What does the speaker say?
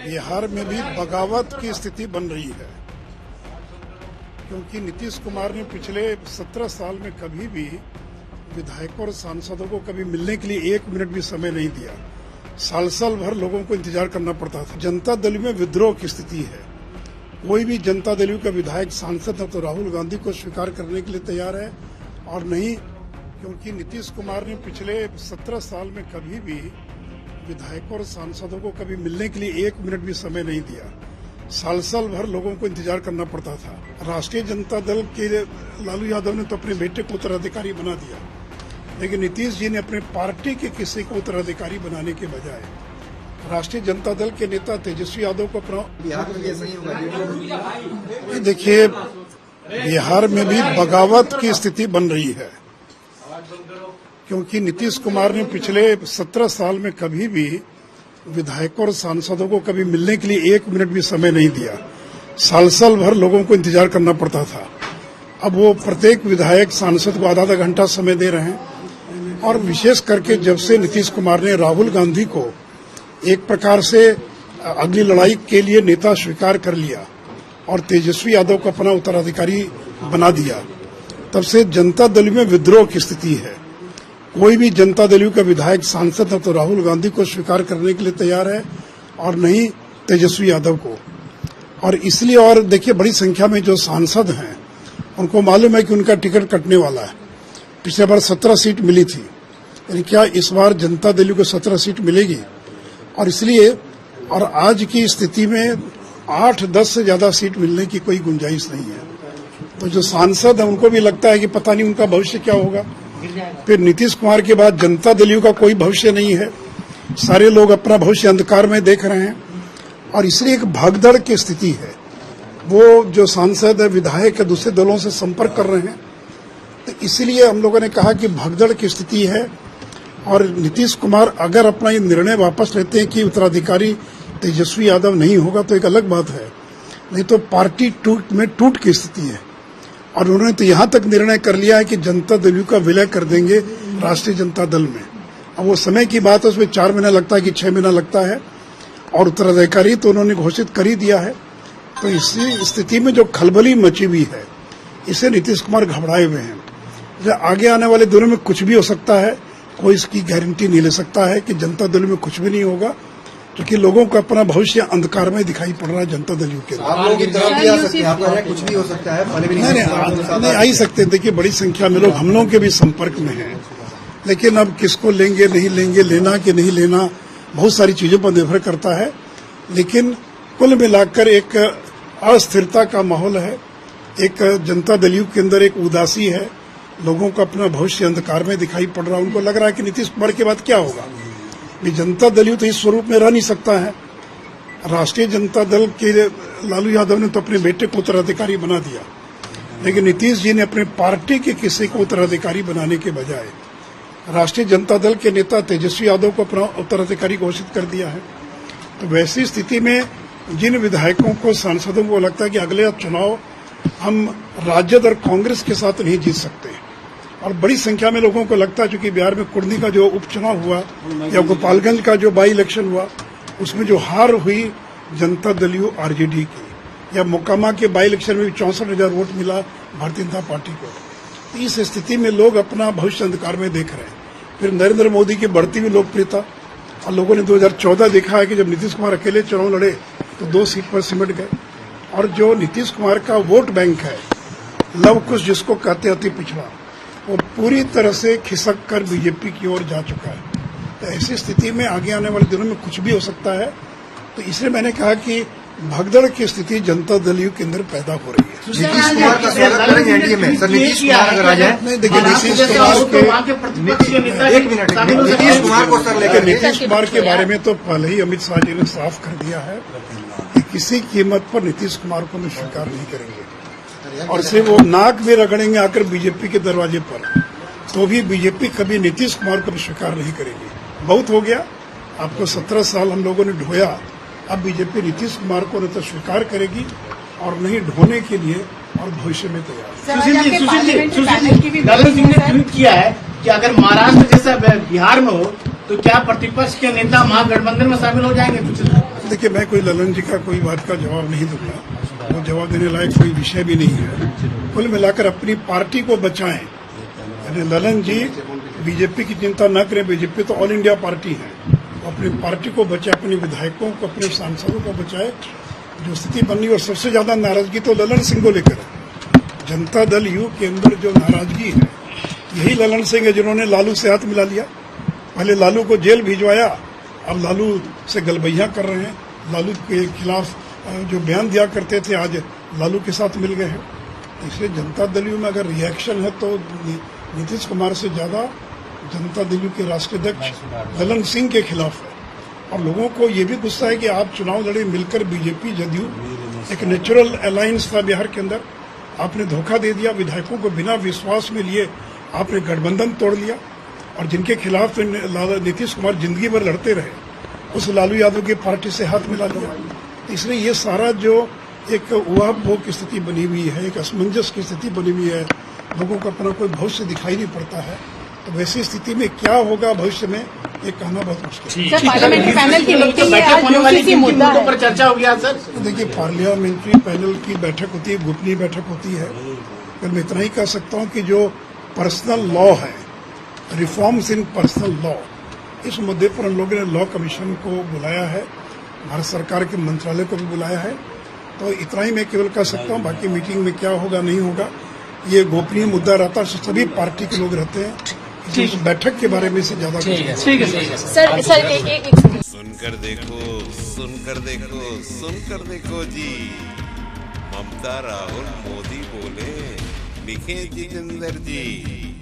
बिहार में भी बगावत की स्थिति बन रही है, क्योंकि नीतीश कुमार ने पिछले 17 साल में कभी भी विधायकों और सांसदों को कभी मिलने के लिए 1 मिनट भी समय नहीं दिया। साल भर लोगों को इंतजार करना पड़ता था। जनता दल में विद्रोह की स्थिति है। कोई भी जनता दल का विधायक सांसद न तो राहुल गांधी को स्वीकार करने के लिए तैयार है और नहीं, क्योंकि नीतीश कुमार ने पिछले 17 साल में कभी भी विधायकों और सांसदों को कभी मिलने के लिए 1 मिनट भी समय नहीं दिया। साल भर लोगों को इंतजार करना पड़ता था। राष्ट्रीय जनता दल के लालू यादव ने तो अपने बेटे को उत्तराधिकारी बना दिया, लेकिन नीतीश जी ने अपने पार्टी के किसी को उत्तराधिकारी बनाने के बजाय राष्ट्रीय जनता दल के नेता तेजस्वी यादव को अपना बिहार में ऐसा ही होगा। देखिए, बिहार में भी बगावत की स्थिति बन रही है, क्योंकि नीतीश कुमार ने पिछले 17 साल में कभी भी विधायकों और सांसदों को कभी मिलने के लिए 1 मिनट भी समय नहीं दिया। साल भर लोगों को इंतजार करना पड़ता था। अब वो प्रत्येक विधायक सांसद को आधा घंटा समय दे रहे हैं, और विशेष करके जब से नीतीश कुमार ने राहुल गांधी को एक प्रकार से अगली लड़ाई के लिए नेता स्वीकार कर लिया और तेजस्वी यादव को अपना उत्तराधिकारी बना दिया, तब से जनता दल में विद्रोह की स्थिति है। कोई भी जनता दल का विधायक सांसद न तो राहुल गांधी को स्वीकार करने के लिए तैयार है और नहीं तेजस्वी यादव को। और इसलिए, और देखिए, बड़ी संख्या में जो सांसद हैं उनको मालूम है कि उनका टिकट कटने वाला है। पिछले बार 17 सीट मिली थी, यानी क्या इस बार जनता दल को 17 सीट मिलेगी? और इसलिए, और आज की स्थिति में 8-10 से ज्यादा सीट मिलने की कोई गुंजाइश नहीं है। तो जो सांसद है उनको भी लगता है कि पता नहीं उनका भविष्य क्या होगा। फिर नीतीश कुमार के बाद जनता दल का कोई भविष्य नहीं है। सारे लोग अपना भविष्य अंधकार में देख रहे हैं, और इसलिए एक भगदड़ की स्थिति है। वो जो सांसद है, विधायक है, दूसरे दलों से संपर्क कर रहे हैं। तो इसलिए हम लोगों ने कहा कि भगदड़ की स्थिति है, और नीतीश कुमार अगर अपना ये निर्णय वापस लेते हैं कि उत्तराधिकारी तेजस्वी यादव नहीं होगा तो एक अलग बात है, नहीं तो पार्टी टूट की स्थिति है। और उन्होंने तो यहां तक निर्णय कर लिया है कि जनता दल का विलय कर देंगे राष्ट्रीय जनता दल में। अब वो समय की बात है, उसमें 4 महीना लगता है कि 6 महीना लगता है, और उत्तराधिकारी तो उन्होंने घोषित कर ही दिया है। तो इसी स्थिति में जो खलबली मची हुई है, इससे नीतीश कुमार घबराए हुए हैं। आगे आने वाले दिनों में कुछ भी हो सकता है, कोई इसकी गारंटी नहीं ले सकता है कि जनता दल में कुछ भी नहीं होगा, क्योंकि लोगों को अपना भविष्य अंधकार में दिखाई पड़ रहा है जनता दल के। आप लोगों की तरफ भी आ सकते हैं, आपका कुछ भी हो सकता है। नहीं आ ही सकते। देखिए, बड़ी संख्या में लोग हम लोगों के भी संपर्क में हैं, लेकिन अब किसको लेंगे नहीं लेंगे, लेना कि नहीं लेना, बहुत सारी चीजों पर निर्भर करता है। लेकिन कुल मिलाकर एक अस्थिरता का माहौल है, एक जनता दल के अंदर एक उदासी है, लोगों को अपना भविष्य अंधकार में दिखाई पड़ रहा है। उनको लग रहा है कि नीतीश कुमार के बाद क्या होगा। जनता दल तो इस स्वरूप में रह नहीं सकता है। राष्ट्रीय जनता दल के लालू यादव ने तो अपने बेटे को उत्तराधिकारी बना दिया, लेकिन नीतीश जी ने अपने पार्टी के किसी को उत्तराधिकारी बनाने के बजाय राष्ट्रीय जनता दल के नेता तेजस्वी यादव को अपना उत्तराधिकारी घोषित कर दिया है। तो वैसी स्थिति में जिन विधायकों को, सांसदों को लगता है कि अगले चुनाव हम राजद और कांग्रेस के साथ नहीं जीत सकते, और बड़ी संख्या में लोगों को लगता है, चूंकि बिहार में कुर्नी का जो उपचुनाव हुआ या गोपालगंज का जो बाई इलेक्शन हुआ, उसमें जो हार हुई जनता दल आरजेडी की, या मोकामा के बाई इलेक्शन में भी 64,000 वोट मिला भारतीय जनता पार्टी को। तो इस स्थिति में लोग अपना भविष्य अंधकार में देख रहे हैं। फिर नरेंद्र मोदी की बढ़ती हुई लोकप्रियता, और लोगों ने 2014 देखा है कि जब नीतीश कुमार अकेले चुनाव लड़े तो 2 सीट पर सिमट गए, और जो नीतीश कुमार का वोट बैंक है, लव कुश जिसको कहते अति पिछड़ा, वो पूरी तरह से खिसक कर बीजेपी की ओर जा चुका है। तो ऐसी स्थिति में आगे आने वाले दिनों में कुछ भी हो सकता है। तो इसलिए मैंने कहा कि भगदड़ की स्थिति जनता दल के अंदर पैदा हो रही है। नीतीश कुमार का स्वागत करेंगे एनडीए में। सर, नीतीश कुमार अगर आ जाए, नहीं, देखिए, नीतीश कुमार के बारे में तो पहले ही अमित शाह जी ने साफ कर दिया है कि किसी कीमत पर नीतीश कुमार को हम स्वीकार नहीं करेंगे, और सिर्फ वो नाक भी रगड़ेंगे आकर बीजेपी के दरवाजे पर, तो भी बीजेपी कभी नीतीश कुमार को भी स्वीकार नहीं करेगी। बहुत हो गया, आपको 17 साल हम लोगों ने ढोया, अब बीजेपी नीतीश कुमार को न तो स्वीकार करेगी और नहीं ढोने के लिए और भविष्य में तैयार। सुशील जी ने ट्वीट किया है कि अगर महाराष्ट्र जैसा बिहार में हो तो क्या प्रतिपक्ष के नेता महागठबंधन में शामिल हो जाएंगे? देखिए, मैं कोई ललन जी का कोई बात का जवाब नहीं दूंगा, वो जवाब देने लायक कोई विषय भी नहीं है। कुल मिलाकर अपनी पार्टी को बचाएं, यानी ललन जी बीजेपी की चिंता न करें, बीजेपी तो ऑल इंडिया पार्टी है, वो अपनी पार्टी को बचाए, अपने विधायकों को, अपने सांसदों को बचाए। जो स्थिति बनी, और सबसे ज्यादा नाराजगी तो ललन सिंह को लेकर है। जनता दल यू के अंदर जो नाराजगी है, यही ललन सिंह है जिन्होंने लालू से हाथ मिला लिया। पहले लालू को जेल भिजवाया, अब लालू से गलबैया कर रहे हैं, लालू के खिलाफ जो बयान दिया करते थे आज लालू के साथ मिल गए हैं। इसलिए जनता दल यू में अगर रिएक्शन है तो नीतीश कुमार से ज्यादा जनता दल यू के राष्ट्रीय अध्यक्ष ललन सिंह के खिलाफ है। और लोगों को ये भी गुस्सा है कि आप चुनाव लड़े मिलकर, बीजेपी जदयू एक नेचुरल अलायंस था बिहार के अंदर, आपने धोखा दे दिया, विधायकों को बिना विश्वास में लिए आपने गठबंधन तोड़ लिया, और जिनके खिलाफ नीतीश कुमार जिंदगी भर लड़ते रहे, उस लालू यादव की पार्टी से हाथ मिला लिया। इसलिए ये सारा जो एक उहापोह की स्थिति बनी हुई है, एक असमंजस की स्थिति बनी हुई है, लोगों को अपना कोई भविष्य दिखाई नहीं पड़ता है। तो वैसी स्थिति में क्या होगा भविष्य में, ये कहना बहुत मुश्किल है। सर, पार्लियामेंट्री पैनल की मीटिंग में आज होने वाली किन मुद्दों पर चर्चा होगी आज सर? तो देखिए, पार्लियामेंट्री पैनल की बैठक होती है, गोपनीय बैठक होती है। फिर मैं इतना ही कह सकता हूँ कि जो पर्सनल लॉ है, रिफॉर्म्स इन पर्सनल लॉ, इस मुद्दे पर हम लोगों ने लॉ कमीशन को बुलाया है, भारत सरकार के मंत्रालय को भी बुलाया है। तो इतना ही मैं केवल कह सकता हूँ, बाकी मीटिंग में क्या होगा नहीं होगा ये गोपनीय मुद्दा रहता है, सभी पार्टी के लोग रहते हैं, इस बैठक के बारे में से ज्यादा ठीक है सर एक सुनकर देखो, सुनकर देखो, सुनकर देखो जी। ममता राहुल मोदी बोले, लिखे जितेंद्र जी।